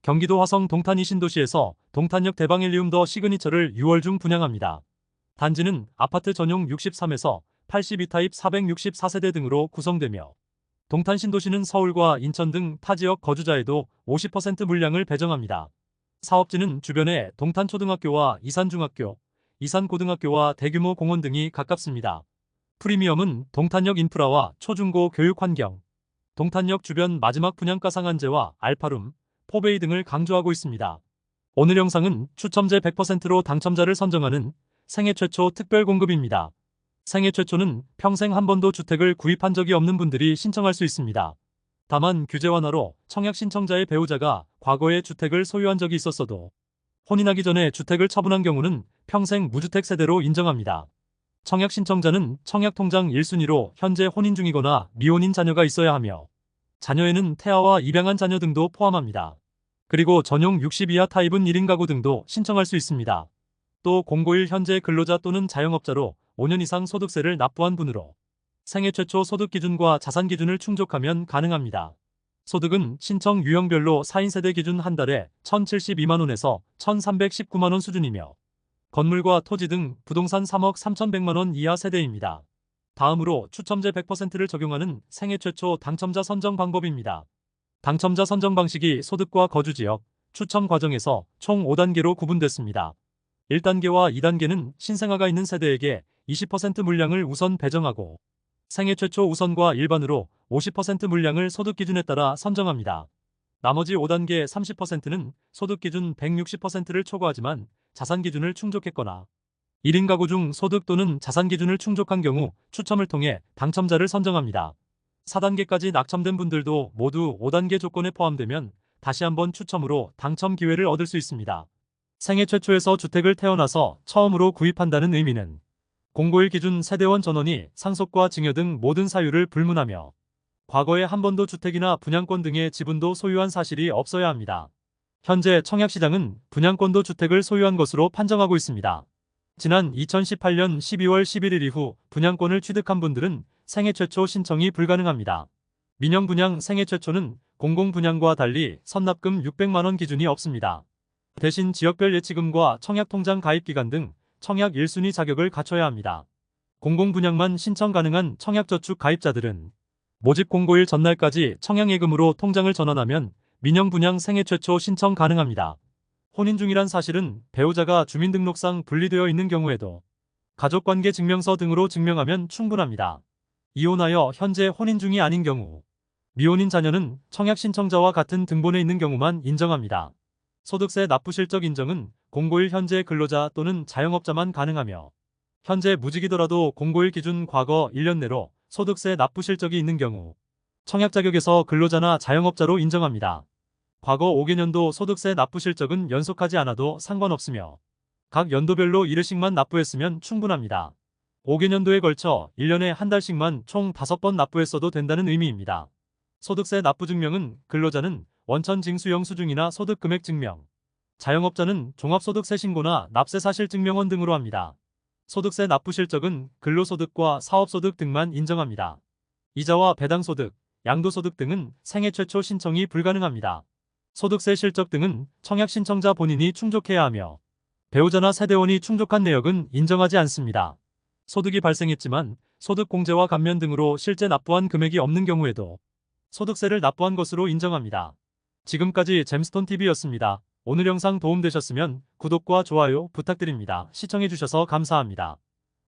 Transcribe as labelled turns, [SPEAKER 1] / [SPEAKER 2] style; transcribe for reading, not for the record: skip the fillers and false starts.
[SPEAKER 1] 경기도 화성 동탄 이신도시에서 동탄역 대방헬리움 더 시그니처를 6월 중 분양합니다. 단지는 아파트 전용 63에서 82타입 464세대 등으로 구성되며 동탄 신도시는 서울과 인천 등 타 지역 거주자에도 50% 물량을 배정합니다. 사업지는 주변에 동탄초등학교와 이산중학교, 이산고등학교와 대규모 공원 등이 가깝습니다. 프리미엄은 동탄역 인프라와 초중고 교육 환경, 동탄역 주변 마지막 분양가 상한제와 알파룸, 포베이 등을 강조하고 있습니다. 오늘 영상은 추첨제 100%로 당첨자를 선정하는 생애 최초 특별 공급입니다. 생애 최초는 평생 한 번도 주택을 구입한 적이 없는 분들이 신청할 수 있습니다. 다만 규제 완화로 청약 신청자의 배우자가 과거에 주택을 소유한 적이 있었어도 혼인하기 전에 주택을 처분한 경우는 평생 무주택 세대로 인정합니다. 청약 신청자는 청약통장 1순위로 현재 혼인 중이거나 미혼인 자녀가 있어야 하며 자녀에는 태아와 입양한 자녀 등도 포함합니다. 그리고 전용 60 이하 타입은 1인 가구 등도 신청할 수 있습니다. 또 091 현재 근로자 또는 자영업자로 5년 이상 소득세를 납부한 분으로 생애 최초 소득 기준과 자산 기준을 충족하면 가능합니다. 소득은 신청 유형별로 4인 세대 기준 한 달에 1,072만원에서 1,319만원 수준이며 건물과 토지 등 부동산 3억 3,100만원 이하 세대입니다. 다음으로 추첨제 100%를 적용하는 생애 최초 당첨자 선정 방법입니다. 당첨자 선정 방식이 소득과 거주지역, 추첨 과정에서 총 5단계로 구분됐습니다. 1단계와 2단계는 신생아가 있는 세대에게 20% 물량을 우선 배정하고 생애 최초 우선과 일반으로 50% 물량을 소득 기준에 따라 선정합니다. 나머지 5단계 30%는 소득 기준 160%를 초과하지만 자산 기준을 충족했거나 1인 가구 중 소득 또는 자산 기준을 충족한 경우 추첨을 통해 당첨자를 선정합니다. 4단계까지 낙첨된 분들도 모두 5단계 조건에 포함되면 다시 한번 추첨으로 당첨 기회를 얻을 수 있습니다. 생애 최초에서 주택을 태어나서 처음으로 구입한다는 의미는 091 기준 세대원 전원이 상속과 증여 등 모든 사유를 불문하며 과거에 한 번도 주택이나 분양권 등의 지분도 소유한 사실이 없어야 합니다. 현재 청약시장은 분양권도 주택을 소유한 것으로 판정하고 있습니다. 지난 2018년 12월 11일 이후 분양권을 취득한 분들은 생애 최초 신청이 불가능합니다. 민영 분양 생애 최초는 공공분양과 달리 선납금 600만원 기준이 없습니다. 대신 지역별 예치금과 청약통장 가입기간 등 청약 1순위 자격을 갖춰야 합니다. 공공분양만 신청 가능한 청약저축 가입자들은 모집 공고일 전날까지 청약예금으로 통장을 전환하면 민영분양 생애 최초 신청 가능합니다. 혼인 중이란 사실은 배우자가 주민등록상 분리되어 있는 경우에도 가족관계 증명서 등으로 증명하면 충분합니다. 이혼하여 현재 혼인 중이 아닌 경우, 미혼인 자녀는 청약 신청자와 같은 등본에 있는 경우만 인정합니다. 소득세 납부 실적 인정은 091 현재 근로자 또는 자영업자만 가능하며 현재 무직이더라도 091 기준 과거 1년 내로 소득세 납부 실적이 있는 경우 청약 자격에서 근로자나 자영업자로 인정합니다. 과거 5개년도 소득세 납부 실적은 연속하지 않아도 상관없으며 각 연도별로 1회씩만 납부했으면 충분합니다. 5개년도에 걸쳐 1년에 한 달씩만 총 5번 납부했어도 된다는 의미입니다. 소득세 납부 증명은 근로자는 원천 징수 영수증이나 소득금액 증명, 자영업자는 종합소득세 신고나 납세 사실 증명원 등으로 합니다. 소득세 납부 실적은 근로소득과 사업소득 등만 인정합니다. 이자와 배당소득, 양도소득 등은 생애 최초 신청이 불가능합니다. 소득세 실적 등은 청약 신청자 본인이 충족해야 하며 배우자나 세대원이 충족한 내역은 인정하지 않습니다. 소득이 발생했지만 소득공제와 감면 등으로 실제 납부한 금액이 없는 경우에도 소득세를 납부한 것으로 인정합니다. 지금까지 잼스톤TV였습니다. 오늘 영상 도움되셨으면 구독과 좋아요 부탁드립니다. 시청해주셔서 감사합니다.